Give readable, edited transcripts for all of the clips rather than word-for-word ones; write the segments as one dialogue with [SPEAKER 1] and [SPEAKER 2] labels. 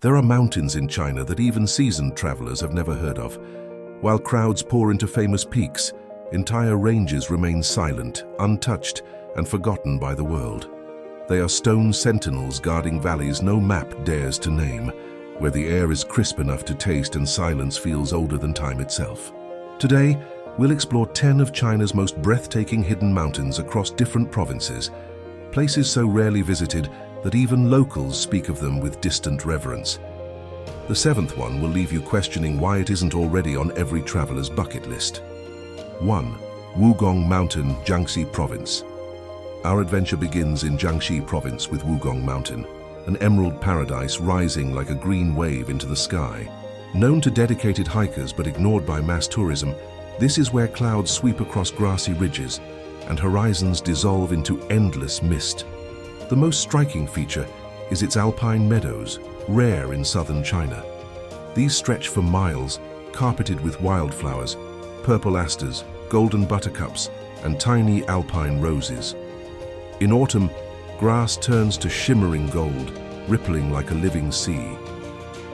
[SPEAKER 1] There are mountains in China that even seasoned travelers have never heard of. While crowds pour into famous peaks, entire ranges remain silent, untouched, and forgotten by the world. They are stone sentinels guarding valleys no map dares to name, where the air is crisp enough to taste and silence feels older than time itself. Today, we'll explore 10 of China's most breathtaking hidden mountains across different provinces, places so rarely visited that even locals speak of them with distant reverence. The 7th one will leave you questioning why it isn't already on every traveler's bucket list. 1. Wugong Mountain, Jiangxi Province. Our adventure begins in Jiangxi Province with Wugong Mountain, an emerald paradise rising like a green wave into the sky. Known to dedicated hikers but ignored by mass tourism, this is where clouds sweep across grassy ridges and horizons dissolve into endless mist. The most striking feature is its alpine meadows, rare in southern China. These stretch for miles, carpeted with wildflowers, purple asters, golden buttercups, and tiny alpine roses. In autumn, grass turns to shimmering gold, rippling like a living sea.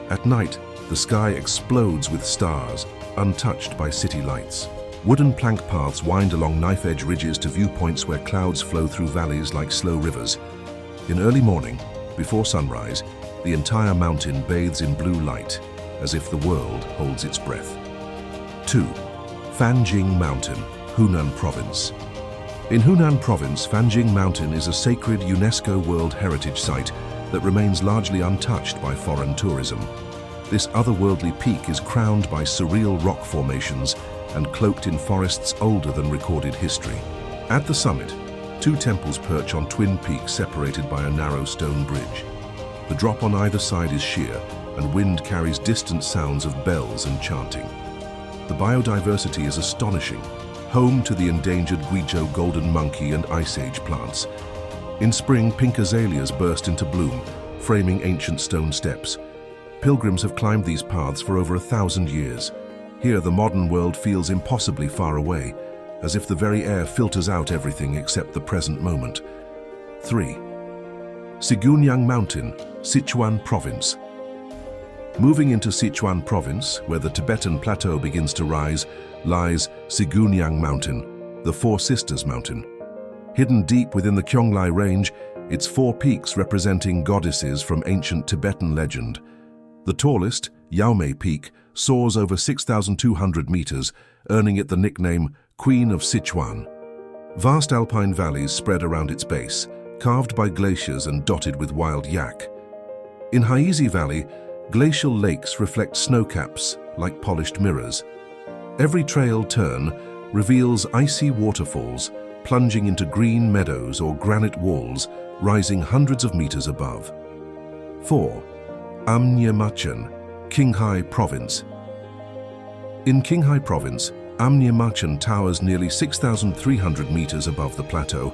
[SPEAKER 1] At night, the sky explodes with stars, untouched by city lights. Wooden plank paths wind along knife-edge ridges to viewpoints where clouds flow through valleys like slow rivers. In early morning, before sunrise, the entire mountain bathes in blue light, as if the world holds its breath. 2. Fanjing Mountain, Hunan Province. In Hunan Province, Fanjing Mountain is a sacred UNESCO World Heritage Site that remains largely untouched by foreign tourism. This otherworldly peak is crowned by surreal rock formations and cloaked in forests older than recorded history. At the summit, 2 temples perch on twin peaks separated by a narrow stone bridge. The drop on either side is sheer, and wind carries distant sounds of bells and chanting. The biodiversity is astonishing, home to the endangered Guizhou golden monkey and ice age plants. In spring, pink azaleas burst into bloom, framing ancient stone steps. Pilgrims have climbed these paths for over 1,000 years. Here, the modern world feels impossibly far away, as if the very air filters out everything except the present moment. 3. Sigunyang Mountain, Sichuan Province. Moving into Sichuan Province, where the Tibetan plateau begins to rise, lies Sigunyang Mountain, the Four Sisters Mountain. Hidden deep within the Qionglai Range, its 4 peaks representing goddesses from ancient Tibetan legend. The tallest, Yaomei Peak, soars over 6,200 meters, earning it the nickname Queen of Sichuan. Vast alpine valleys spread around its base, carved by glaciers and dotted with wild yak. In Haizi Valley, glacial lakes reflect snowcaps like polished mirrors. Every trail turn reveals icy waterfalls, plunging into green meadows or granite walls rising hundreds of meters above. 4. Amnyamachan, Qinghai Province. In Qinghai Province, Amnyamachan towers nearly 6,300 meters above the plateau,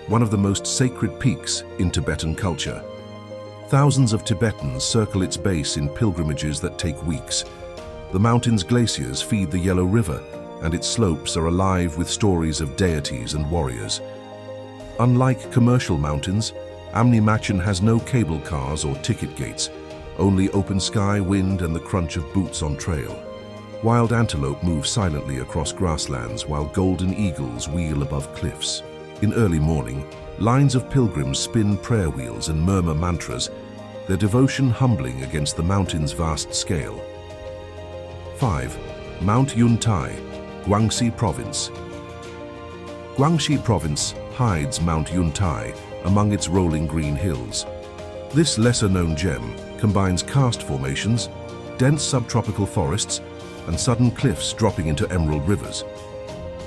[SPEAKER 1] one of the most sacred peaks in Tibetan culture. Thousands of Tibetans circle its base in pilgrimages that take weeks. The mountain's glaciers feed the Yellow River, and its slopes are alive with stories of deities and warriors. Unlike commercial mountains, Amnyamachan has no cable cars or ticket gates, only open sky, wind, and the crunch of boots on trail. Wild antelope move silently across grasslands while golden eagles wheel above cliffs. In early morning, lines of pilgrims spin prayer wheels and murmur mantras, their devotion humbling against the mountain's vast scale. 5. Mount Yuntai, Guangxi Province. Guangxi Province hides Mount Yuntai among its rolling green hills. This lesser-known gem combines karst formations, dense subtropical forests, and sudden cliffs dropping into emerald rivers.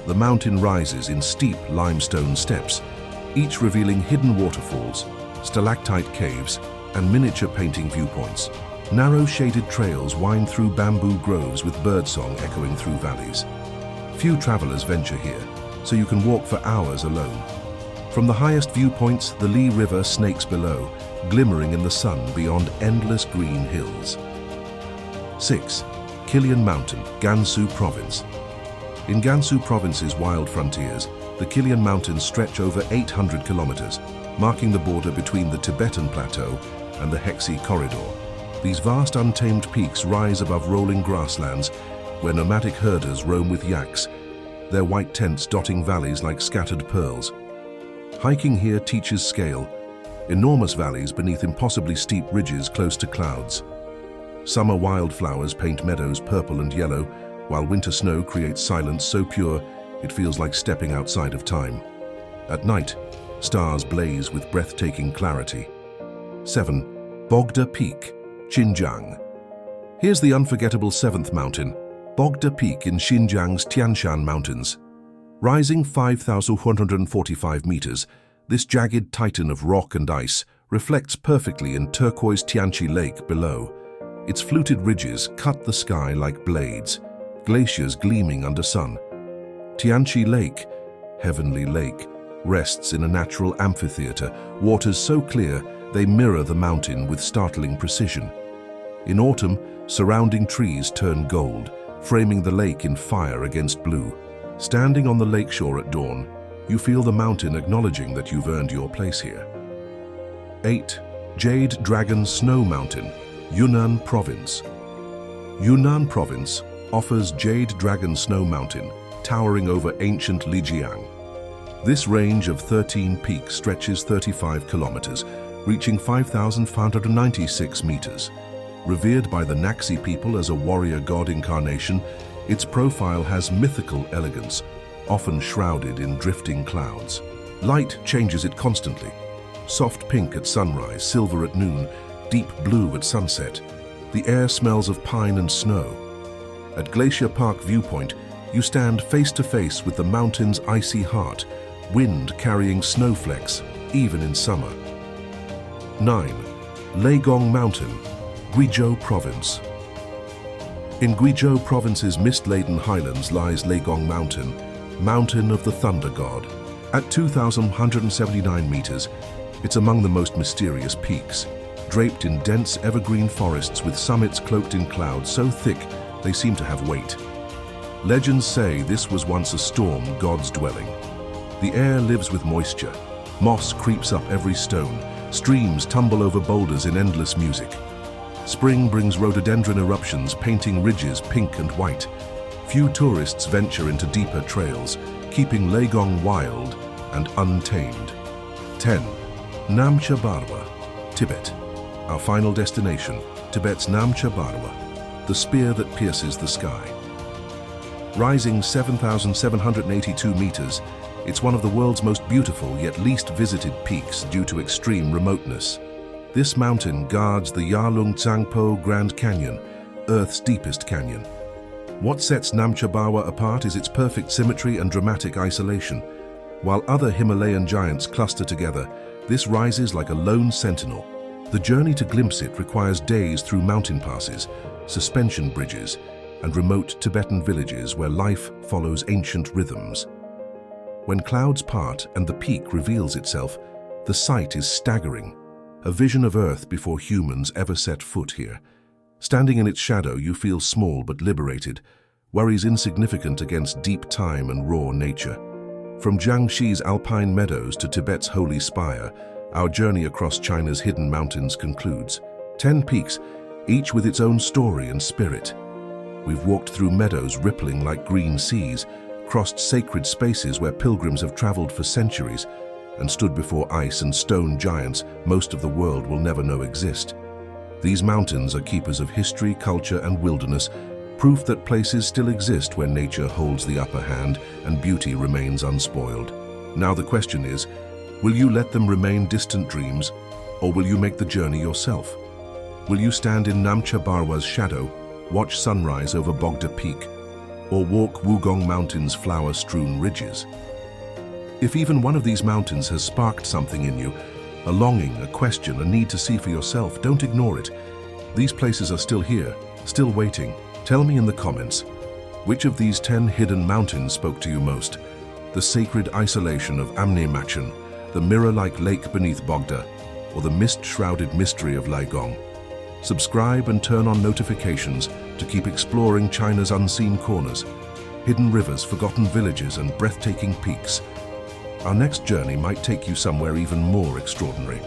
[SPEAKER 1] The mountain rises in steep limestone steps, each revealing hidden waterfalls, stalactite caves, and miniature painting viewpoints. Narrow shaded trails wind through bamboo groves with birdsong echoing through valleys. Few travelers venture here, so you can walk for hours alone. From the highest viewpoints, the Li River snakes below, glimmering in the sun beyond endless green hills. 6. Kilian Mountain, Gansu Province. In Gansu Province's wild frontiers, the Kilian Mountains stretch over 800 kilometers, marking the border between the Tibetan Plateau and the Hexi Corridor. These vast untamed peaks rise above rolling grasslands where nomadic herders roam with yaks, their white tents dotting valleys like scattered pearls. Hiking here teaches scale, enormous valleys beneath impossibly steep ridges close to clouds. Summer wildflowers paint meadows purple and yellow, while winter snow creates silence so pure it feels like stepping outside of time. At night, stars blaze with breathtaking clarity. 7. Bogda Peak, Xinjiang. Here's the unforgettable 7th mountain, Bogda Peak in Xinjiang's Tian Shan Mountains. Rising 5,145 meters, this jagged titan of rock and ice reflects perfectly in turquoise Tianqi Lake below. Its fluted ridges cut the sky like blades, glaciers gleaming under sun. Tianqi Lake, heavenly lake, rests in a natural amphitheater, waters so clear they mirror the mountain with startling precision. In autumn, surrounding trees turn gold, framing the lake in fire against blue. Standing on the lakeshore at dawn, you feel the mountain acknowledging that you've earned your place here. 8. Jade Dragon Snow Mountain, Yunnan Province. Yunnan Province offers Jade Dragon Snow Mountain, towering over ancient Lijiang. This range of 13 peaks stretches 35 kilometers, reaching 5,596 meters. Revered by the Naxi people as a warrior god incarnation, its profile has mythical elegance, often shrouded in drifting clouds. Light changes it constantly. Soft pink at sunrise, silver at noon, deep blue at sunset. The air smells of pine and snow. At Glacier Park Viewpoint, you stand face to face with the mountain's icy heart, wind carrying snowflakes, even in summer. 9. Leigong Mountain, Guizhou Province. In Guizhou Province's mist-laden highlands lies Leigong Mountain, Mountain of the Thunder God. At 2,179 meters, it's among the most mysterious peaks, draped in dense evergreen forests with summits cloaked in clouds so thick they seem to have weight. Legends say this was once a storm god's dwelling. The air lives with moisture. Moss creeps up every stone. Streams tumble over boulders in endless music. Spring brings rhododendron eruptions, painting ridges pink and white. Few tourists venture into deeper trails, keeping Leigong wild and untamed. 10. Namcha Barwa, Tibet. Our final destination, Tibet's Namcha Barwa, the spear that pierces the sky. Rising 7,782 meters, it's one of the world's most beautiful yet least visited peaks due to extreme remoteness. This mountain guards the Yarlung Tsangpo Grand Canyon, Earth's deepest canyon. What sets Namcha Barwa apart is its perfect symmetry and dramatic isolation. While other Himalayan giants cluster together, this rises like a lone sentinel. The journey to glimpse it requires days through mountain passes, suspension bridges, and remote Tibetan villages where life follows ancient rhythms. When clouds part and the peak reveals itself, the sight is staggering, a vision of Earth before humans ever set foot here. Standing in its shadow, you feel small but liberated, worries insignificant against deep time and raw nature. From Jiangxi's alpine meadows to Tibet's holy spire, our journey across China's hidden mountains concludes. 10 peaks, each with its own story and spirit. We've walked through meadows rippling like green seas, crossed sacred spaces where pilgrims have traveled for centuries, and stood before ice and stone giants most of the world will never know exist. These mountains are keepers of history, culture, and wilderness, proof that places still exist where nature holds the upper hand and beauty remains unspoiled. Now the question is, will you let them remain distant dreams, or will you make the journey yourself? Will you stand in Namcha Barwa's shadow, watch sunrise over Bogda Peak, or walk Wugong Mountain's flower-strewn ridges? If even one of these mountains has sparked something in you, a longing, a question, a need to see for yourself, don't ignore it. These places are still here, still waiting. Tell me in the comments, which of these 10 hidden mountains spoke to you most? The sacred isolation of Amne Machen, the mirror-like lake beneath Bogda, or the mist-shrouded mystery of Leigong? Subscribe and turn on notifications to keep exploring China's unseen corners, hidden rivers, forgotten villages, and breathtaking peaks. Our next journey might take you somewhere even more extraordinary.